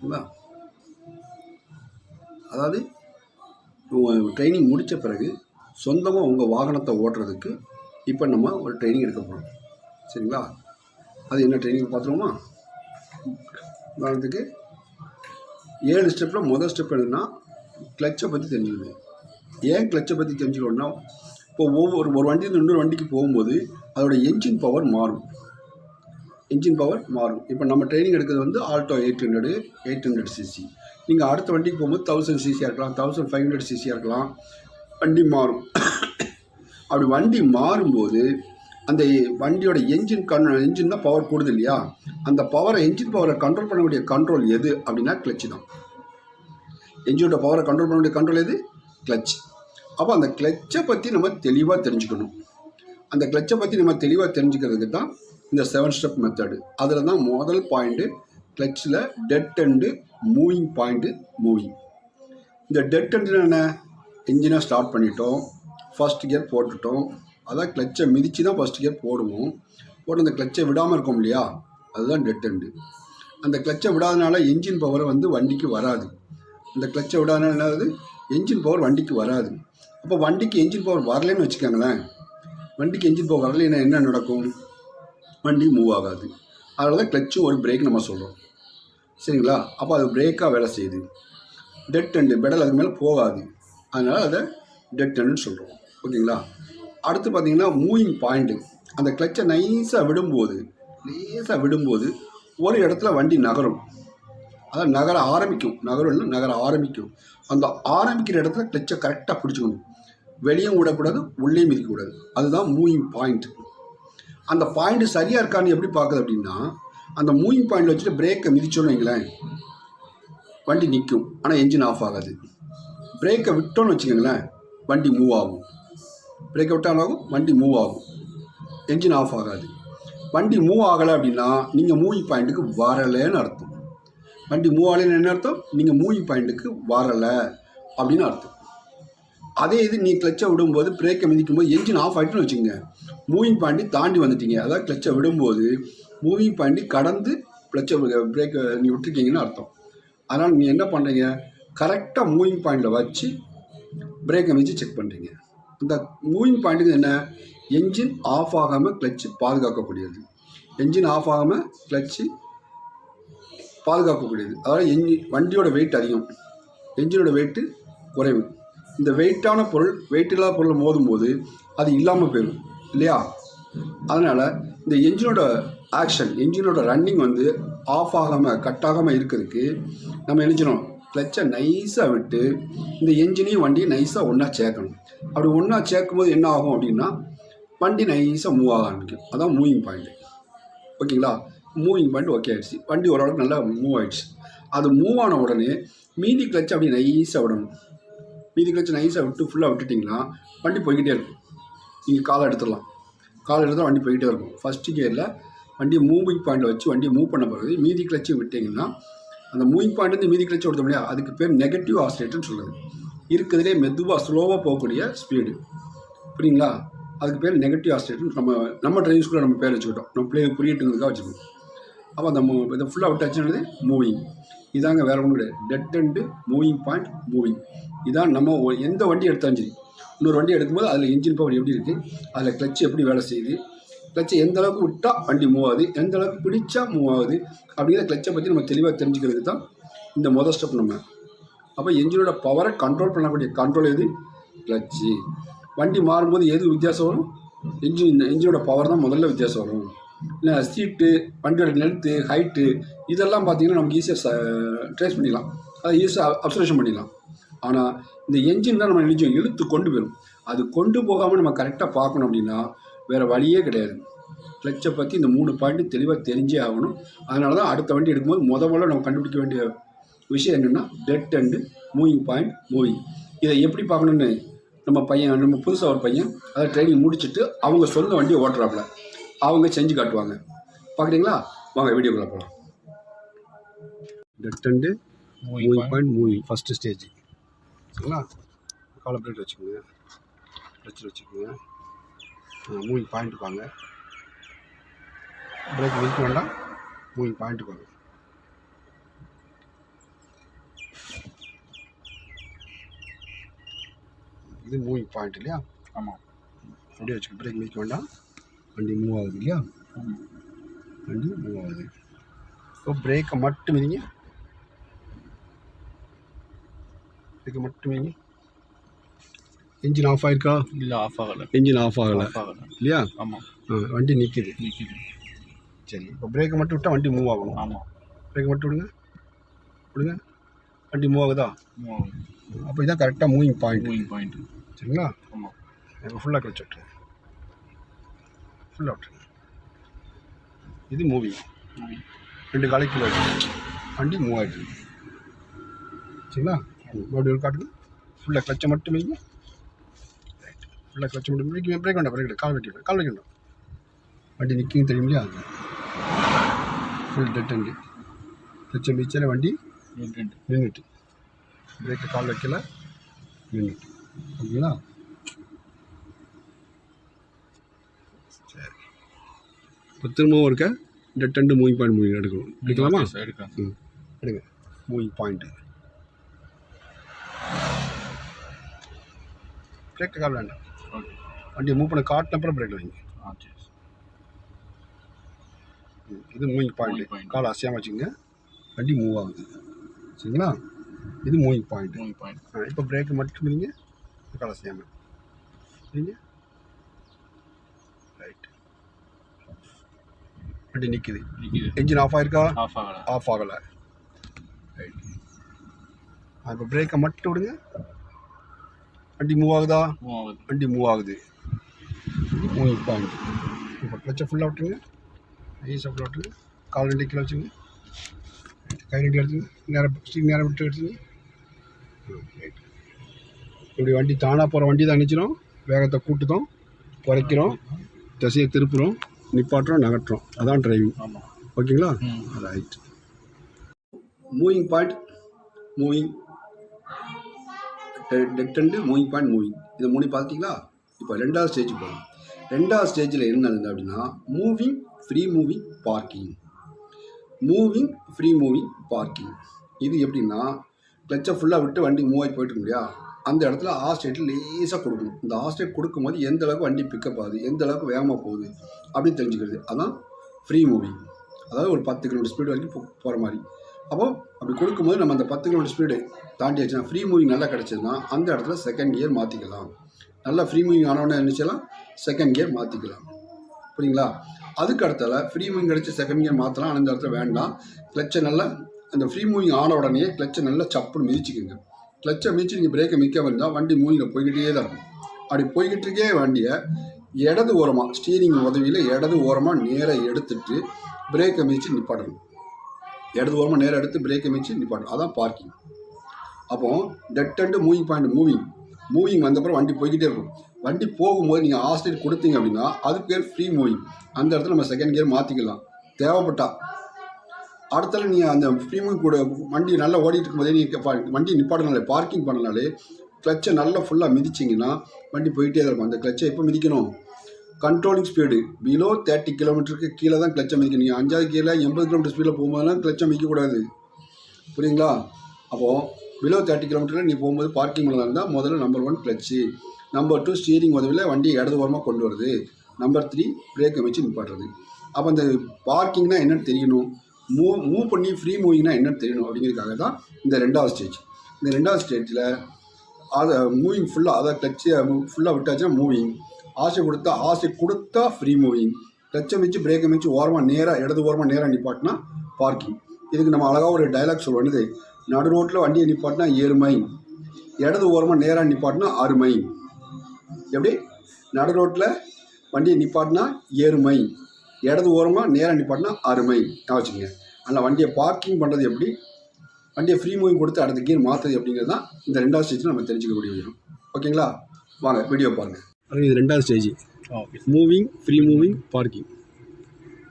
சரிங்களா? அதாவது ட்ரைனிங் முடித்த பிறகு சொந்தமாக உங்கள் வாகனத்தை ஓட்டுறதுக்கு இப்போ நம்ம ஒரு ட்ரைனிங் எடுக்க போகிறோம். சரிங்களா? அது என்ன ட்ரைனிங் பார்த்துருவோமா? உதாரணத்துக்கு 7 ஸ்டெப்பில் முதல் ஸ்டெப் என்னன்னா கிளச்சை பற்றி தெரிஞ்சுக்கணும். ஏன் கிளச்சை பற்றி தெரிஞ்சுக்கணுன்னா, இப்போ ஒரு வண்டியிலிருந்து இன்னொரு வண்டிக்கு போகும்போது அதோட என்ஜின் பவர் மாறும். இப்போ நம்ம ட்ரைனிங் எடுக்கிறது வந்து ஆல்டோ 800 சிசி. நீங்கள் அடுத்த வண்டிக்கு போகும்போது 1000 சிசியாக இருக்கலாம், 1500 சிசியாக இருக்கலாம். வண்டி மாறும். அப்படி வண்டி மாறும்போது அந்த வண்டியோட என்ஜின் தான் பவர் கூடுது இல்லையா? அந்த என்ஜின் பவரை கண்ட்ரோல் பண்ணக்கூடிய கண்ட்ரோல் எது அப்படின்னா கிளச்சு தான். என்ஜினோட பவரை கண்ட்ரோல் பண்ணக்கூடிய கண்ட்ரோல் எது? கிளச். அப்போ அந்த கிளச்சை பற்றி நம்ம தெளிவாக தெரிஞ்சுக்கணும். அந்த கிளச்சை பற்றி நம்ம தெளிவாக தெரிஞ்சுக்கிறதுக்கு தான் இந்த 7 ஸ்டெப் மெத்தடு. அதில் தான் முதல் பாயிண்ட்டு கிளச்சில் dead and moving point moving. இந்த டெட் அண்டுன்னு என்ன? என்ஜினை ஸ்டார்ட் பண்ணிட்டோம், ஃபஸ்ட் கியர் போட்டுட்டோம், அதான் கிளச்சை மிதித்து தான் ஃபஸ்ட் கியர் போடுவோம். போட்டு அந்த கிளச்சை விடாமல் இருக்கும் இல்லையா? அதுதான் டெட் அண்டு. அந்த கிளச்சை விடாதனால என்ஜின் பவரை வந்து வண்டிக்கு வராது. அந்த கிளச்சை விடாதனால என்னது? என்ஜின் பவர் வண்டிக்கு வராது. அப்போ வண்டிக்கு என்ஜின் பவர் வரலன்னு வச்சுக்கோங்களேன். வண்டிக்கு என்ஜின் பவர் வரலைன்னா என்ன நடக்கும்? வண்டி மூவ் ஆகாது. அதனால தான் கிளச்சும் ஒரு பிரேக் நம்ம சொல்கிறோம். சரிங்களா? அப்போ அது பிரேக்காக வேலை செய்யுது. டெட் அண்டு பெடல் அதுக்கு மேலே போகாது. அதனால் அதை டெட் அண்டுன்னு சொல்கிறோம். ஓகேங்களா? அடுத்து பார்த்தீங்கன்னா மூவிங் பாயிண்ட்டு. அந்த கிளச்சை லேசாக விடும்போது ஒரு இடத்துல வண்டி நகரும். அதான் நகர ஆரம்பிக்கும். அந்த ஆரம்பிக்கிற இடத்துல கிளச்சை கரெக்டாக பிடிச்சிக்கணும். வெளியும் விடக்கூடாது, உள்ளேயும் மிதிக்கக்கூடாது. அதுதான் மூவிங் பாயிண்ட். அந்த பாயிண்ட்டு சரியாக இருக்கான்னு எப்படி பார்க்குது அப்படின்னா, அந்த மூவிங் பாயிண்டில் வச்சுட்டு பிரேக்கை மிதிச்சோன்னு வைங்களேன், வண்டி நிற்கும், ஆனால் என்ஜின் ஆஃப் ஆகாது. பிரேக்கை விட்டோன்னு வச்சுக்கோங்களேன், வண்டி மூவ் ஆகும். பிரேக்கை விட்டாலும் வண்டி மூவ் ஆகும், என்ஜின் ஆஃப் ஆகாது. வண்டி மூவ் ஆகலை அப்படின்னா நீங்கள் மூவிங் பாயிண்ட்டுக்கு வரலைன்னு அர்த்தம். வண்டி மூவ் ஆகலைன்னு என்ன அர்த்தம்? நீங்கள் மூவிங் பாயிண்ட்டுக்கு வரலை அப்படின்னு அர்த்தம். அதே இது நீ கிளச்சை விடும்போது பிரேக்கை மிதிக்கும்போது என்ஜின் ஆஃப் ஆகிட்டுன்னு வச்சுக்கோங்க, மூவிங் பாயிண்ட்டு தாண்டி வந்துட்டீங்க. அதாவது கிளச்சை விடும்போது மூவிங் பாயிண்ட்டு கடந்து பிரேக்கை நீ விட்டுருக்கீங்கன்னு அர்த்தம். அதனால் நீங்கள் என்ன பண்ணுறீங்க? கரெக்டாக மூவிங் பாயிண்டில் வச்சு பிரேக்கை மிதித்து செக் பண்ணுறீங்க. இந்த மூவிங் பாயிண்ட்டுக்கு என்ன? என்ஜின் ஆஃப் ஆகாமல் கிளச்சு பாதுகாக்கக்கூடியது. அதாவது வண்டியோட வெயிட் அதிகம், என்ஜினோட வெயிட்டு குறைவு. இந்த வெயிட் இல்லாத பொருள் மோதும் போது அது இல்லாமல் போயிடும் இல்லையா? அதனால் இந்த என்ஜினோட ரன்னிங் வந்து ஆஃப் ஆகாமல் கட் ஆகாமல் இருக்கிறதுக்கு நம்ம என்ன செய்யணும்? கிளச்சை நைஸாக விட்டு இந்த என்ஜினையும் வண்டியும் நைஸாக ஒன்றா சேர்க்கணும். அப்படி ஒன்றா சேர்க்கும்போது என்ன ஆகும் அப்படின்னா, வண்டி நைஸாக மூவ் ஆக ஆரம்பிக்கும். அதான் மூவிங் பாயிண்ட்டு. ஓகேங்களா? மூவிங் பாயிண்ட் ஓகே ஆகிடுச்சு. வண்டி ஓரளவுக்கு நல்லா மூவ் ஆகிடுச்சு. அது மூவ் ஆன உடனே மீதி கிளச்சை அப்படி நைஸாக விடணும். மீதி கிளச்சை நைஸாக விட்டு ஃபுல்லாக விட்டுட்டிங்கன்னா வண்டி போய்கிட்டே இருக்கும். நீங்கள் காலை எடுத்தால் வண்டி போய்கிட்டே இருக்கும். ஃபஸ்ட்டு கியரில் வண்டியை மூவிங் பாயிண்ட்டை வச்சு வண்டியை மூவ் பண்ண பிறகு மீதி கிளச்சை விட்டிங்கன்னா, அந்த மூவிங் பாயிண்ட்லேருந்து மீதி கிளச்சை விடுத்த முடியாது. அதுக்கு பேர் நெகட்டிவ் ஆக்சிலேட்டர்னு சொல்லுது. இருக்கிறதுலே மெதுவாக ஸ்லோவாக போகக்கூடிய ஸ்பீடு. புரியுங்களா? அதுக்கு பேர் நெகட்டிவ் ஆக்சிலேட்டர். நம்ம ட்ரைவிங் ஸ்கூலில் நம்ம பேர் வச்சுக்கிட்டோம். நம்ம பிள்ளைங்க புரியட்டுங்கிறதுக்காக வச்சுக்கணும். அப்போ அந்த இதை ஃபுல்லாக விட்டாச்சுன்னு மூவிங். இதாங்க, வேறு ஒன்றும் கிடையாது. Dead and moving point moving. இதான் நம்ம எந்த வண்டி எடுத்தாலும் சரி, இன்னொரு வண்டி எடுக்கும்போது அதில் என்ஜின் பவர் எப்படி இருக்குது, அதில் கிளச்சு எப்படி வேலை செய்யுது, கிளச்சை எந்த அளவுக்கு விட்டால் வண்டி மூவ் ஆகுது, எந்த அளவுக்கு பிடிச்சா மூவ் ஆகுது அப்படிங்கிற கிளச்சை பற்றி நம்ம தெளிவாக தெரிஞ்சுக்கிறது தான் இந்த முதல் ஸ்டெப் நம்ம. அப்போ என்ஜினோட பவரை கண்ட்ரோல் பண்ணக்கூடிய கண்ட்ரோல் எது? கிளச்சு. வண்டி மாறும்போது எது வித்தியாசம் வரும்? என்ஜினோட பவர் தான் முதல்ல வித்தியாசம் வரும். இல்லை சீட்டு, வண்டியோட லென்த்து, ஹைட்டு, இதெல்லாம் பார்த்திங்கன்னா நமக்கு ஈஸியாக ட்ரேஸ் பண்ணிடலாம், அதை ஈஸியாக அப்சர்வேஷன் பண்ணிடலாம். ஆனால் இந்த என்ஜின் தான் நம்ம நினைச்சோம் இழுத்து கொண்டு போயிடும். அது கொண்டு போகாமல் நம்ம கரெக்டாக பார்க்கணும் அப்படின்னா வேறு வழியே கிடையாது. கிளச்சை பற்றி இந்த 3 பாயிண்ட்டு தெளிவாக தெரிஞ்சே ஆகணும். அதனால தான் அடுத்த வண்டி எடுக்கும்போது முதல்ல நம்ம கண்டுபிடிக்க வேண்டிய விஷயம் என்னென்னா dead and moving point moving. இதை எப்படி பார்க்கணுன்னு நம்ம புதுசாக ஒரு பையன் அதை ட்ரைனிங் முடிச்சுட்டு அவங்க சொந்த வண்டியை ஓட்டுறாப்புல, அவங்க செஞ்சு காட்டுவாங்க. பார்க்குறீங்களா? வாங்க வீடியோக்குள்ளே போகலாம். Dead and moving point moving first stage. சரிங்களா? காலை பிளேட் வச்சுக்கோங்க, வச்சுக்கோங்க. மூவிங் பாயிண்ட்டுக்கு வாங்க. பிரேக் மிதிக்க வேண்டாம், மூவிங் பாயிண்ட்டுக்கு வாங்க. இது மூவிங் பாயிண்ட் இல்லையா? ஆமாம். அப்படியே வச்சுக்க, பிரேக் மிதிக்க வேண்டாம். வண்டி மூவ் ஆகுது இல்லையா? வண்டி மூவ் ஆகுது. இப்போ பிரேக்கை மட்டும் மிதிங்க, பிரேக்கை மட்டும் மிதிங்க. இன்ஜின் ஆஃப் ஆயிருக்கா? இல்லை, ஆஃப் ஆகலை. இன்ஜின் ஆஃப் ஆகலை இல்லையா? ஆமாம். வண்டி நிற்கிது. சரி, இப்போ பிரேக்கை மட்டும் விட்டால் வண்டி மூவ் ஆகணும். ஆமாம். பிரேக்கை மட்டும் விடுங்க, விடுங்க. வண்டி மூவ் ஆகுதா? மூவ் ஆகுது. அப்போ இதான் கரெக்டாக மூவிங் பாயிண்ட். சரிங்களா? ஆமாம். இப்போ ஃபுல்லாக கிளச் விட்டுருங்க, ஃபுல்லாக விட்டுருங்க. இது மூவிங். 2 காலை கீழே வச்சு வண்டி மூவ் ஆகிட்டு. சரிங்களா? மறுபடியும் ஒரு காட்டுங்க. ஃபுல்லாக கிளச்சை மட்டும் வைங்க. ஃபுல்லாக கிளச்சை மட்டும் பிரேக் பிரேக் வேண்டாம், பிரேக் கால் வைக்க கால் வைக்க வேண்டாம். வண்டி நிற்கும் தெரியும் இல்லையா? ஃபுல் டெட் அண்டு கிளச்சை மிதிச்சாலே வண்டி நின்றுட்டு, பிரேக்கை கால் வைக்கல, நின்றுட்டு. ஓகேங்களா? சரி, இப்போ திரும்பவும் இருக்க dead and moving point moving எடுக்கணும். எடுக்கலாமா? எடுங்க. மூவிங் பாயிண்ட்டு பிரேக்கை கால் வேண்டாம். வண்டியை மூவ் பண்ண காட்டின அப்புறம் பிரேக் வைங்க. இது மூவிங் பாயிண்ட்டு. கால் அசையாமல் வச்சுங்க, வண்டி மூவ் ஆகுது. சரிங்களா? இது மூவிங் பாயிண்ட். இப்போ பிரேக்கு மட்டும் நீங்கள் கால் அசையாமல் நீங்கள் ரைட். வண்டி நிற்கிது. என்ஜின் ஆஃப் ஆயிருக்கா? ஆஃப் ஆகலை. ரைட். இப்போ பிரேக்கை மட்டும் விடுங்க, வண்டி மூவ் ஆகுதா? வண்டி மூவ் ஆகுது. Moving point. இப்போ கிளச்சை ஃபுல்லாக விட்டுருங்க, ஐஸை ஃபுல்லாக விட்டுருங்க. கால் 2 கீழே வச்சுங்க, கை 2 எடுத்துங்க, நேரம் விட்டு எடுத்துங்க. ரைட். இப்படி வண்டி தானாக போகிற வண்டி தான் நினச்சிடும். வேகத்தை கூட்டுதோம், குறைக்கிறோம், திசையை திருப்புறோம், நிப்பாட்டுறோம், நகட்டுறோம். அதான் டிரைவிங். ஓகேங்களா? Right. Moving point, moving dead and moving point moving, இதை 3 பார்த்துட்டிங்களா? இப்போ 2வது ஸ்டேஜ் போகும். 2வது ஸ்டேஜில் என்ன நடந்தது அப்படின்னா moving free moving parking. Moving free moving parking இது எப்படின்னா கிளச்சை ஃபுல்லாக விட்டு வண்டி மூவ் ஆகி போயிட்டு இல்லையா? அந்த இடத்துல ஆஸ்டேட்டில் லேசாக கொடுக்கணும். இந்த ஆஸ்டேட் கொடுக்கும்போது எந்த அளவுக்கு வண்டி பிக்கப் ஆகுது, எந்த அளவுக்கு வேகமாக போகுது அப்படின்னு தெரிஞ்சுக்கிறது. அதான் ஃப்ரீ மூவிங். அதாவது ஒரு 10 கிலோமீட்டர் ஸ்பீடு வரைக்கும் போகிற மாதிரி. அப்போ அப்படி கொடுக்கும்போது நம்ம அந்த 10 கிலோமீட்டர் ஸ்பீடு தாண்டி ஆச்சுன்னா ஃப்ரீ மூவிங் நல்லா கிடச்சதுன்னா அந்த இடத்துல செகண்ட் கியர் மாற்றிக்கலாம். நல்லா ஃப்ரீ மூவிங் ஆனோடனே நினச்சலாம் செகண்ட் கியர் மாற்றிக்கலாம். புரியுங்களா? அதுக்கு இடத்துல ஃப்ரீ மூவிங் கிடச்சி செகண்ட் கியர் மாற்றலாம். அந்த இடத்துல வேண்டாம். கிளச்சை நல்லா அந்த ஃப்ரீ மூவிங் ஆன உடனே கிளச்சை நல்லா சப்புன்னு மிதிச்சுக்குங்க. கிளச்சை மிதிச்சு நீங்கள் பிரேக்கை மிக்க இருந்தால் வண்டி மூவிங்கில் போய்கிட்டே தான் இருக்கும். அப்படி போய்கிட்டு இருக்கே வண்டியை இடது ஓரமாக ஸ்டீரிங் உதவியில் இடது ஓரமாக நேராக எடுத்துட்டு பிரேக்கை மிதிச்சு நிப்பாட்டணும். இடது ஓரமாக நேராக எடுத்து பிரேக்கை மிதிச்சு நிப்பாட்டணும். அதான் பார்க்கிங். அப்போது dead and moving point moving வந்தப்பறம் வண்டி போய்கிட்டே இருக்கும். வண்டி போகும்போது நீங்கள் ஆஸ்டேட் கொடுத்தீங்க அப்படின்னா அது பேர் ஃப்ரீ மூவிங். அந்த இடத்துல நம்ம செகண்ட் கியர் மாற்றிக்கலாம் தேவைப்பட்டா. அடுத்தால நீங்கள் அந்த ஃப்ரீ மூவிங் கூட வண்டி நல்லா ஓடிட்டு இருக்கும்போதே நீங்கள் வண்டி நிப்பாட்டினாலே பார்க்கிங் பண்ணனாலே கிளச்சை நல்லா ஃபுல்லாக மிதிச்சிங்கன்னா வண்டி போயிட்டே தான் இருக்கும். அந்த கிளச்சை எப்போ மிதிக்கணும்? கண்ட்ரோலிங் ஸ்பீடு பிலோ 30 கிலோமீட்டருக்கு கீழே தான் கிளச்சை மிதிக்கணும். நீங்கள் 5வது கீழே 80 கிலோமீட்டர் ஸ்பீடில் போகும்போதெல்லாம் கிளச்சை மிதிக்கக்கூடாது. புரியுங்களா? அப்போது பிலோ 30 கிலோமீட்டரில் நீ போகும்போது பார்க்கிங் பண்ணலாம் இருந்தால் முதல்ல நம்பர் 1 கிளச்சு, நம்பர் 2 ஸ்டீரிங் உதவியில் வண்டி இடது ஓரமாக கொண்டு வருது, நம்பர் 3 பிரேக்கை வச்சு நிப்பாட்டுறது. அப்போ அந்த பார்க்கிங்னா என்னென்னு தெரியணும், மூவ் பண்ணி ஃப்ரீ மூவிங்னா என்னென்னு தெரியணும். அப்படிங்கிறதுக்காக தான் இந்த 2வது ஸ்டேஜ். இந்த 2வது ஸ்டேஜில் அதை மூவிங் ஃபுல்லாக அதை கிளச்சு ஃபுல்லாக விட்டாச்சுன்னா மூவிங், ஆசை கொடுத்தா ஃப்ரீ மூவிங், கிளச்சை வச்சு பிரேக்கை வச்சு ஓரமாக நேராக இடது ஓரமாக நேராக நிப்பாட்டினா பார்க்கிங். இதுக்கு நம்ம அழகாக ஒரு டைலாக் சொல்லுவோம். நடு ரோட்டில் வண்டியை நிப்பாட்டினா 7 மைல், இடது ஓரமாக நேராக நிப்பாட்டினா 6 மைல். எப்படி? நடு ரோட்டில் வண்டியை நிப்பாட்டினா 7 மைல், இடது ஓரமாக நேராக நிப்பாட்டினா 6 மைல் வச்சுக்கோங்க. அதில் வண்டியை பார்க்கிங் பண்ணுறது எப்படி, வண்டியை ஃப்ரீ மூவிங் கொடுத்து அடுத்த கியர் மாற்றுறது அப்படிங்கிறது தான் இந்த 2வது ஸ்டேஜில் நம்ம தெரிஞ்சுக்கக்கூடிய விஷயம். ஓகேங்களா? வாங்க வீடியோ பாருங்கள். இது 2வது stage. Moving free moving parking.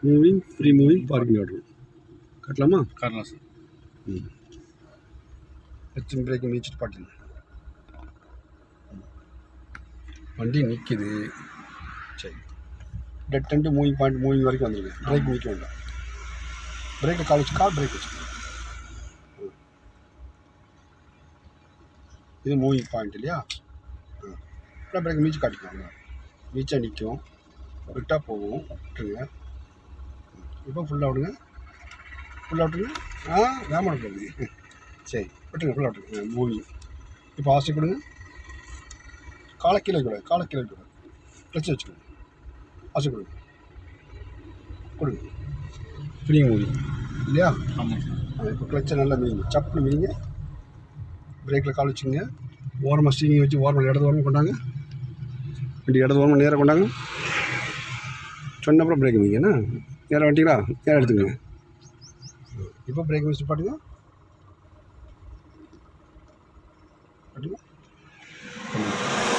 Moving free moving parking order கட்டலாமா? காட்டலாம் சார். கிளச் பிரேக்கை மிதிச்சுட்டு பாட்டுங்க. வண்டி நிற்கிது. சரி, dead and moving point moving வரைக்கும் வந்துடுங்க. பிரேக் மிதிக்க வேண்டாம். பிரேக்கை கால் வச்சு பிரேக் வச்சுக்கோங்க. இது மூவிங் பாயிண்ட் இல்லையா? ஃபுல்லாக பிரேக் மீச்சு காட்டிக்கோங்க. மீச்சாக நிற்கும், விட்டால் போகும், விட்டுருங்க. இப்போ ஃபுல்லாக விடுங்க, ஃபுல்லாக விட்டுருங்க. வேமான போகுது. சரி விட்டுருங்க, ஃபுல்லாக விட்டுருங்க. மூவி இப்போ ஆசை கொடுங்க. காலை கீழே வைக்கூடாது, காலை கீழே வைக்கூடாது, கிளச்சு வச்சுக்கோங்க. ஆசை கொடுங்க, கொடுங்க. ஃப்ரீ மூவி இல்லையா? இப்போ கிளச்சை நல்லா மீங்க, சப்புன்னு மீங்க. பிரேக்கில் கால் வச்சுங்க. ஓரமாக ஸ்டீரிங் வச்சு ஓரமாக இடது ஓரமாக கொண்டாங்க. வண்டி இடது ஓரமாக நேராக கொண்டாங்க. சொன்னப்பறம் பிரேக் மீங்கண்ணா. நேராக வண்டிங்களா, நேராக எடுத்துக்கங்க. இப்போ பிரேக் வச்சு பாட்டுங்க.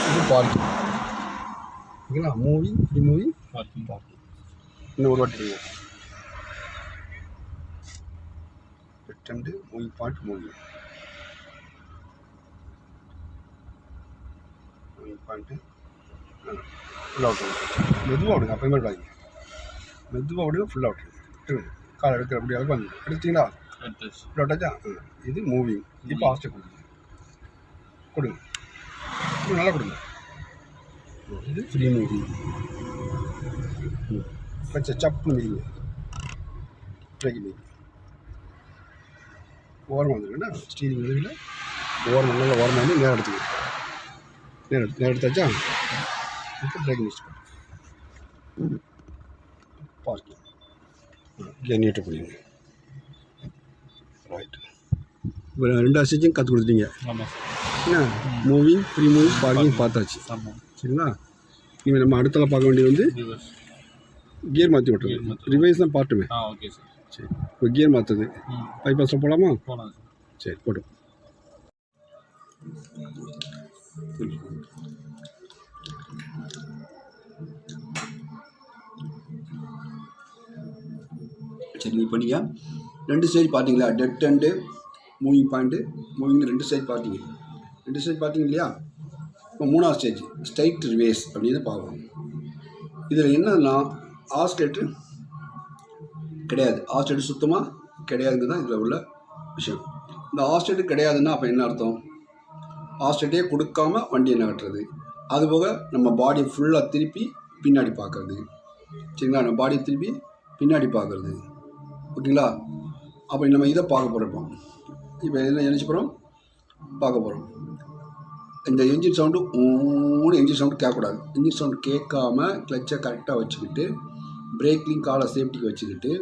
இது பார்க்கிங் ஓகேங்களா? Movie free movie parking. இன்னும் ஒரு வாட்டி ரெண்டு மூவி பாயிண்ட் மூவி பாயிண்ட்டு ஃபுல்லாக விட்டுருங்க. மெதுவாக விடுங்க, அப்போ மாதிரி விடாதீங்க. மெதுவாக விடுங்க, ஃபுல்லாக விட்டுருங்க. கால் எடுக்கிற அப்படி அளவு வந்து எடுத்தீங்களா? ஃபுல்லாக விட்டாச்சா? இது மூவிங். இப்போ ஆஸ்டர் கொடுங்க, கொடுங்க, நல்லா கொடுங்க. இது ஃப்ரீ மூவி. கொஞ்சம் சப்புன்னு மீங்க, பிரேக் மீங்க. ஓரமாக வந்துருக்குண்ணா, ஸ்டீரிங் உதவியில் ஓரமாக நல்லா ஓரமாக வந்து நேரம் எடுத்துக்கணும். நேரம் எடுத்தாச்சா? இப்போ பிரேக் மிஸ் பண்ணு. பார்க்கிங் நீட்டை பண்ணிடுங்க. ரைட். இப்போ 2 அசைச்சும் கற்றுக் கொடுத்துட்டீங்க. என்ன மூவிங் ஃப்ரீ மூவி பார்க்கிங் பார்த்தாச்சு. சரிங்களா? நீங்கள் நம்ம அடுத்தல பார்க்க வேண்டியது வந்து கியர் மாற்றி விட்டுறது. ரிவைஸ் தான் பார்ட்டுமே. சரி, இப்போ கியர் மாற்றுது. பைபாஸில் போகலாமா? சரி, போட்டு சரி. இப்போ நீங்கள் 2 ஸ்டேஜ் பார்த்தீங்களா? Dead and moving point, moving 2 stage பார்த்தீங்க. 2 ஸ்டேஜ் பார்த்தீங்க இல்லையா? இப்போ 3ஆவது ஸ்டேஜ் ஸ்ட்ரைட் ரிவேஸ் அப்படின்னு பார்க்கணும். இதில் என்னன்னா ஆஸ்ட்ரேட்டு கிடையாது. ஆஸ்ட்ரேட்டு சுத்தமாக கிடையாதுங்க தான் இதில் உள்ள விஷயம். இந்த ஆஸ்ட்ரேட்டு கிடையாதுன்னா அப்போ என்ன அர்த்தம்? ஆஸ்ட்ரேட்டே கொடுக்காம வண்டியை நகட்டுறது. அதுபோக நம்ம பாடியை ஃபுல்லாக திருப்பி பின்னாடி பார்க்குறது. சரிங்களா? நம்ம பாடியை திருப்பி பின்னாடி பார்க்குறது. ஓகேங்களா? அப்போ நம்ம இதை பார்க்க போகிறோம். இப்போ என்ன நினச்சி போகிறோம்? பார்க்க போகிறோம். இந்த என்ஜின் சவுண்டு என்ஜின் சவுண்டு கேட்கக்கூடாது. என்ஜின் சவுண்டு கேட்காம கிளச்சை கரெக்டாக வச்சுக்கிட்டு பிரேக்லையும் காலை சேஃப்டிக்கு வச்சுக்கிட்டு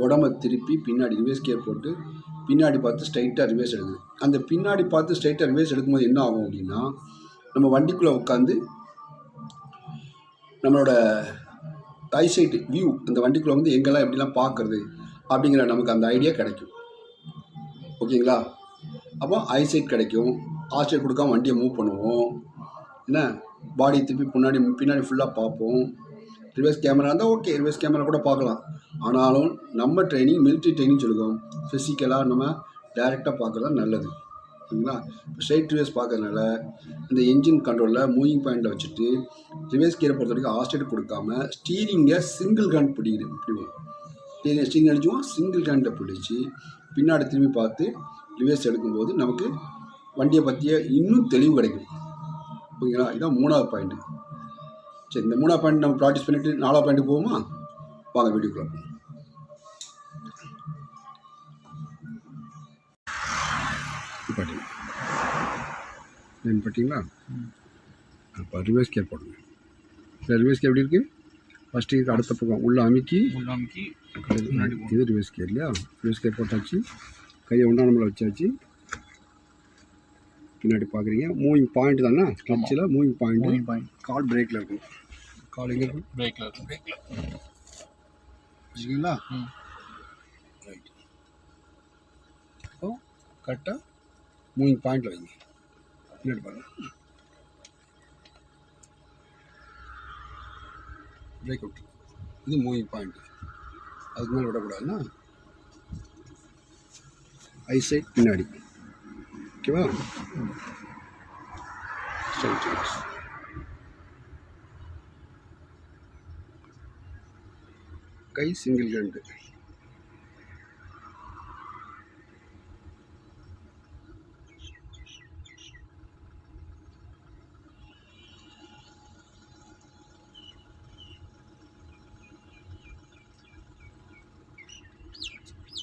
உடம்பை திருப்பி பின்னாடி ரிவேஸ் கியர் போட்டு பின்னாடி பார்த்து ஸ்ட்ரைட்டாக ரிவேஸ் எடுக்குது. அந்த பின்னாடி பார்த்து ஸ்ட்ரைட்டாக ரிவேஸ் எடுக்கும்போது என்ன ஆகும் அப்படின்னா, நம்ம வண்டிக்குள்ளே உட்காந்து நம்மளோட ஐசைட் வியூ, அந்த வண்டிக்குள்ளே வந்து எங்கெல்லாம் எப்படிலாம் பார்க்குறது அப்படிங்கிற நமக்கு அந்த ஐடியா கிடைக்கும். ஓகேங்களா? அப்போ ஐசைட் கிடைக்கும். ஆஸ்ட்ரேட் கொடுக்காம வண்டியை மூவ் பண்ணுவோம். என்ன பாடி திருப்பி பின்னாடி ஃபுல்லாக பார்ப்போம். ரிவர்ஸ் கேமரா இருந்தால் ஓகே, ரிவர்ஸ் கேமரா கூட பார்க்கலாம். ஆனாலும் நம்ம ட்ரைனிங் மிலிட்ரி ட்ரைனிங் சொல்லுவோம். ஃபிசிக்கலாக நம்ம டைரெக்டாக பார்க்குறது நல்லது. ஓகேங்களா? இப்போ ஸ்ட்ரைட் ரிவர்ஸ் பார்க்கறதுனால இந்த என்ஜின் கண்ட்ரோலில் மூவிங் பாயிண்டில் வச்சுட்டு ரிவர்ஸ் கியரை பொறுத்த வரைக்கும் ஆஸ்ட்ரேட் கொடுக்காம ஸ்டீரிங்கை சிங்கிள் ஹேண்ட் பிடிக்கும். ஸ்டீரிங் அடிச்சுவோம், சிங்கிள் ஹேண்டை பிடிச்சி பின்னாடி திரும்பி பார்த்து ரிவர்ஸ் எடுக்கும்போது நமக்கு வண்டியை பற்றிய இன்னும் தெளிவு கிடைக்கும். ஓகேங்களா? இதுதான் 3ஆவது பாயிண்ட்டு. சரி, இந்த 3ஆவது பாயிண்ட் நம்ம ப்ராக்டிஸ் பண்ணிவிட்டு 4ஆவது பாயிண்ட்டுக்கு போவோமா? வாங்க வீடியோக்குள்ள. பார்த்தீங்களா? இப்போ ரிவர்ஸ் கியர் போடுங்க. ரிவர்ஸ் கியர் எப்படி இருக்குது? ஃபஸ்ட்டு இதுக்கு அடுத்த பக்கம் உள்ள அமுக்கி இது ரிவர்ஸ் கியர் இல்லையா? ரிவர்ஸ் கியர் போட்டாச்சு. கையை நம்மளை வச்சாச்சு. பின்னாடி பார்க்குறீங்க. மூவிங் பாயிண்ட் தானே கிளச்சில் மூவிங் பாயிண்ட். கால் பிரேக்கில் இருக்கும். கால் எங்கே இருக்கும்? பிரேக்கில் வச்சுக்கிங்களா? ரைட். இப்போ கரெக்டாக மூவிங் பாயிண்டில் வைங்க. பின்னாடி பாருங்கள். Break out. இது மூவிங் பாயிண்ட். அதுக்கு மேலே விடக்கூடாதுன்னா ஐசைட் பின்னாடி. ஓகேவா? கை சிங்கிள் ஹேண்டு.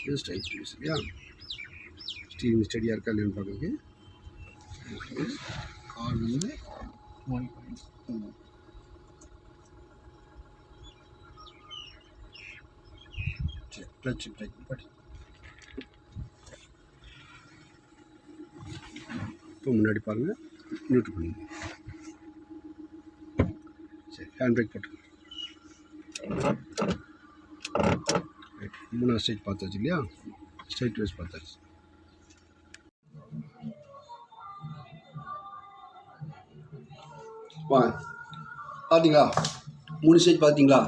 இது ஸ்ட்ரைட் ரிவர்ஸ் இல்லையா. ஸ்டீரிங் ஸ்டடியாக இருக்கா இல்லைன்னு பார்க்குறதுக்கு கால் வந்து கிளட்ச் பிரேக் படி. இப்போ முன்னாடி பாருங்கள், நியூட்ரல் பண்ணுங்க. சரி, ஹேண்ட் பிரேக் போட்டு ரைட். 3ஆவது ஸ்டேஜ் பார்த்தாச்சு இல்லையா, ஸ்ட்ரைட் ரிவர்ஸ் பார்த்தாச்சு. வாங்க, பார்த்தீங்களா 3 ஸ்டேஜ் பார்த்தீங்களா?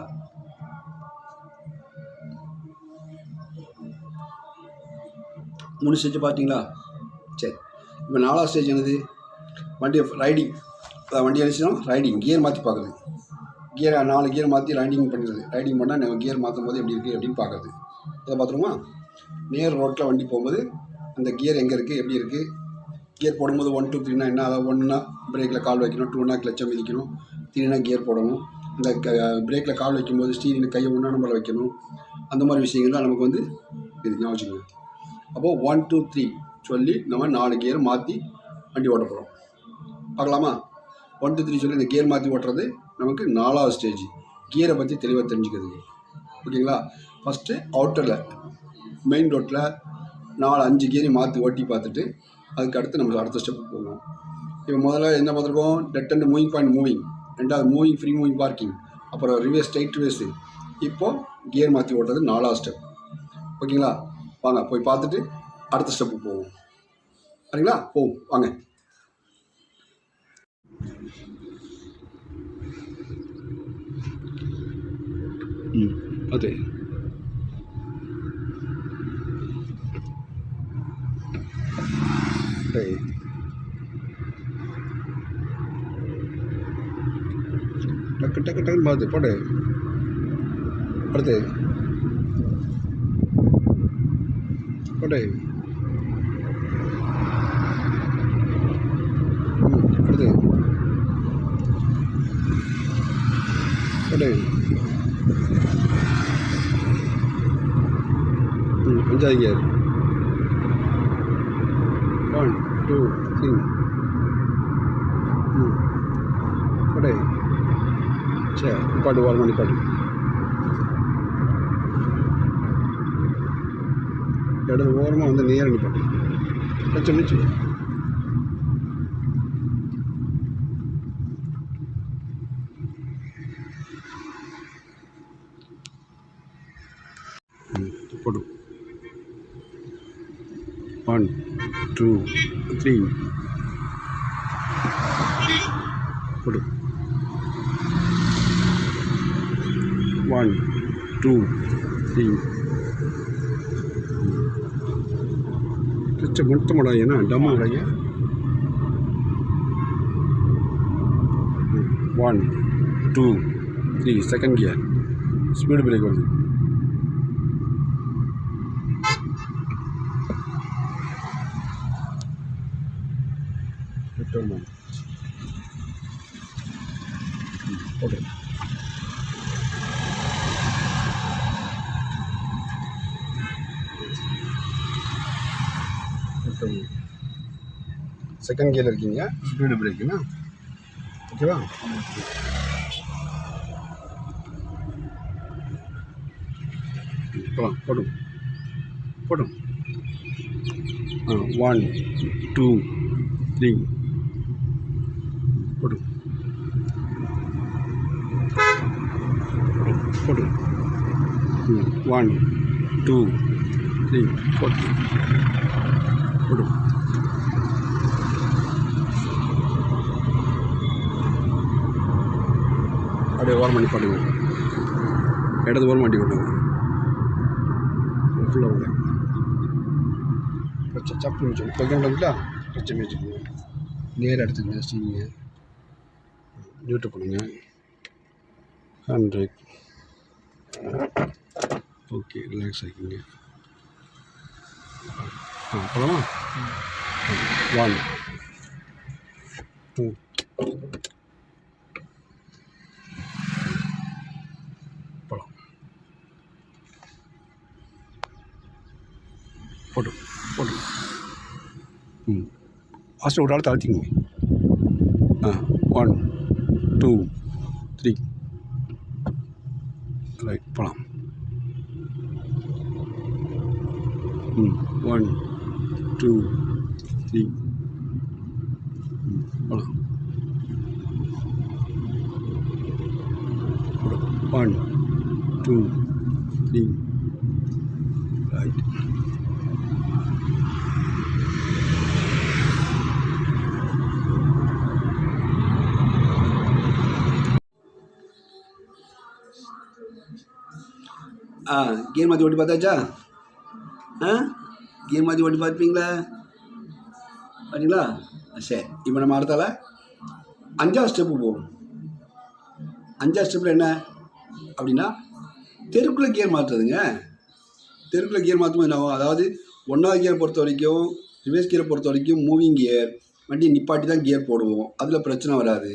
மூணு ஸ்டேஜ் பார்த்தீங்களா? சரி, இப்போ 4ஆவது ஸ்டேஜ் என்னது? வண்டி ரைடிங். வண்டி அடிச்சுனா ரைடிங், கியர் மாற்றி பார்க்குறது. கியர் 4 கியர் மாற்றி ரைடிங் பண்ணுறது. ரைடிங் பண்ணால் நம்ம கியர் மாற்றும் போது எப்படி இருக்குது அப்படின்னு பார்க்குறது. அதை பார்த்துருமா? நேர் ரோட்டில் வண்டி போகும்போது அந்த கியர் எங்கே இருக்குது, எப்படி இருக்குது, கியர் போடும்போது 1 2 3னா என்ன? அதாவது 1னா பிரேக்கில் கால் வைக்கணும், 2னா கிளச்சை மிதிக்கணும், 3னா கியர் போடணும். இந்த பிரேக்கில் கால் வைக்கும்போது ஸ்டீரிங் கையை 1ஆம் நம்பரில் வைக்கணும். அந்த மாதிரி விஷயங்கள்லாம் நமக்கு வந்து இது ஞாபகம் வச்சுக்கோங்க. அப்போது 1 2 3 சொல்லி நம்ம 4 கியர் மாற்றி வண்டி ஓட்ட போகிறோம். பார்க்கலாமா? 1 2 3 சொல்லி இந்த கியர் மாற்றி ஓட்டுறது நமக்கு 4ஆவது ஸ்டேஜ். கியரை பற்றி தெளிவாக தெரிஞ்சுக்கிறதுக்கு. ஓகேங்களா? ஃபஸ்ட்டு அவுட்டரில் மெயின் ரோட்டில் 4 5 கியரையும் மாற்றி ஓட்டி பார்த்துட்டு அதுக்கு அடுத்து நம்ம அடுத்த ஸ்டெப்பு போவோம். இப்போ முதல்ல என்ன பார்த்துருக்கோம்? Dead and moving point moving, ரெண்டாவது மூவிங் ஃப்ரீ மூவிங் பார்க்கிங், அப்புறம் ரிவர்ஸ் ஸ்ட்ரைட் ரிவர்ஸு. இப்போது கியர் மாற்றி ஓட்டுறது 4ஆவது ஸ்டெப். ஓகேங்களா? வாங்க போய் பார்த்துட்டு அடுத்த ஸ்டெப்பு போவோம். சரிங்களா? போவோம் வாங்க. அது டக்கு டக்கு டக்குன்னு பார்த்து போடு. அடுத்து போடு. அடுத்து போடு. 5ஆவது கியர் 1 2 3 போடு. சரி, நிப்பாட்டு, ஓரமாக நிப்பாட்டு. இடது ஓரமாக வந்து நேரம் நிப்பாட்டு. கொஞ்சம் மிச்சு 1 2 3 போடு. 1 2 3 கிளச்சை மட்டும் ஏன்னா டம்மா உடைய. 1 2 3 செகண்ட் கியர் ஸ்பீடு பிரேக் வருது. ஓகே, செகண்ட் கியரில் இருக்கீங்க, ஸ்பீடு பிரேக்குண்ணா. ஓகேவா? போகலாம், போடும் போடும். 1 2 3 போடும் போடும். 1 2 3 போடும் போடும். அப்படியே ஓரம் பண்ணி பாடுங்க. இடது ஓரம் வண்டி கொண்டுங்க. ஃபுல்லாக விட பிரச்சனை சப்பு வச்சுக்கணும். கொஞ்சம் வந்துட்டா பிரச்சனை வச்சுக்கோங்க. நேராக எடுத்துக்கங்க. ஸ்டீரிங்க நியூட்ரல் பண்ணுங்க. Hand brake. ஓகே, ரிலாக்ஸ் ஆகிக்கிங்க. போகலாமா? 1 2 போகலாம். போட்டு போட்டு ஃபஸ்ட்டு ஒரு ஆள் தாழ்த்திங்க 1 2 3 ரைட் போகலாம் 1 2 3 போகலாம் 1 2 3 ரைட் கியர் மாற்றி ஓட்டி பார்த்தாச்சா? கியர் மாற்றி ஓட்டி பார்ப்பீங்களா? பார்த்தீங்களா? சரி, இப்போ நம்ம அடுத்தால 5ஆவது ஸ்டெப்பு போவோம். 5ஆவது ஸ்டெப்பில் என்ன அப்படின்னா தெருக்குள்ளே கியர் மாற்றுறதுங்க. தெருக்குள்ளே கியர் மாற்றும்போது என்ன ஆகும்? அதாவது 1ஆவது கியர் பொறுத்த வரைக்கும், ரிவர்ஸ் கியரை பொறுத்த வரைக்கும் மூவிங் கியர், வண்டி நிப்பாட்டி தான் கியர் போடுவோம், அதில் பிரச்சனை வராது.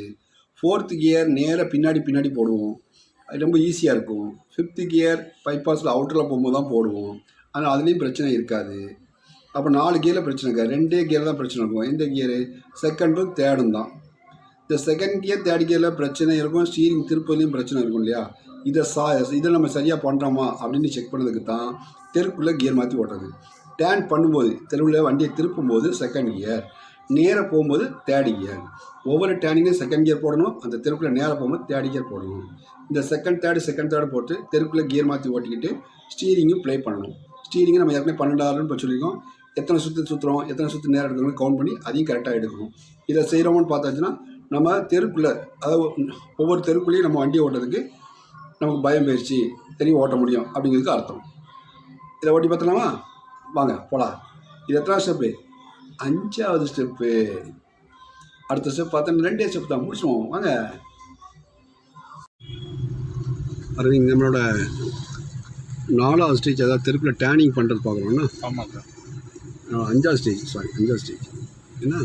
4th கியர் நேராக பின்னாடி போடுவோம், அது ரொம்ப ஈஸியாக இருக்கும். 5th கியர் பைபாஸில் அவுட்டரில் போகும்போது தான் போடுவோம், ஆனால் அதுலேயும் பிரச்சனை இருக்காது. அப்போ 4 கியரில் பிரச்சனை இருக்காது, 2 கியர் தான் பிரச்சனை இருக்கும். எந்த கியரு? செகண்டும் தேர்டும் தான். இந்த செகண்ட் கியர் தேர்ட் கியரில் பிரச்சனை இருக்கும், ஸ்டீரிங் திருப்பதிலையும் பிரச்சனை இருக்கும் இல்லையா? இதை நம்ம சரியாக பண்ணுறோமா அப்படின்னு செக் பண்ணதுக்கு தான் தெருக்குள்ளே கியர் மாற்றி ஓட்டுறது. டேர்ன் பண்ணும்போது தெருவில் வண்டியை திருப்பும்போது செகண்ட் கியர், நேராக போகும்போது தேர்ட் கியர். ஒவ்வொரு டேர்னிங்லேயும் செகண்ட் கியர் போடணும், அந்த தெருக்குள்ளே நேராக போகும்போது தேர்ட் கியர் போடணும். இந்த செகண்ட் தேர்டு போட்டு தெருக்குள்ளே கியர் மாற்றி ஓட்டிக்கிட்டு ஸ்டீரிங்கும் ப்ளே பண்ணணும். ஸ்டீரிங்கை நம்ம ஏற்கனவே 12 இப்போ சொல்லியிருக்கோம். எத்தனை சுற்றுறோம், எத்தனை சுற்று நேரம் எடுக்கணும் கவுண்ட் பண்ணி அதையும் கரெக்டாக எடுக்கணும். இதை செய்கிறோம்னு பார்த்தாச்சுன்னா நம்ம தெருக்குள்ளே, அதாவது ஒவ்வொரு தெருக்குள்ளேயும் நம்ம வண்டியை ஓட்டுறதுக்கு நமக்கு பயம் போயிடுச்சு, தெரியும் ஓட்ட முடியும் அப்படிங்கிறதுக்கு அர்த்தம். இதை ஓட்டி பார்த்தலாமா? வாங்க போகலாம். இது எத்தனாவது ஸ்டெப்பு? 5ஆவது ஸ்டெப்பு. அடுத்த ஸ்டெப் பார்த்தா 2 ஸ்டெப் தான், முடிச்சுவோம் வாங்க. அது நம்மளோட 4ஆவது ஸ்டேஜ், அதாவது தெருக்குள்ளே டேர்னிங் பண்ணுறது பார்க்குறோம்னா. ஆமாம் சார். 5ஆவது ஸ்டேஜ் என்ன?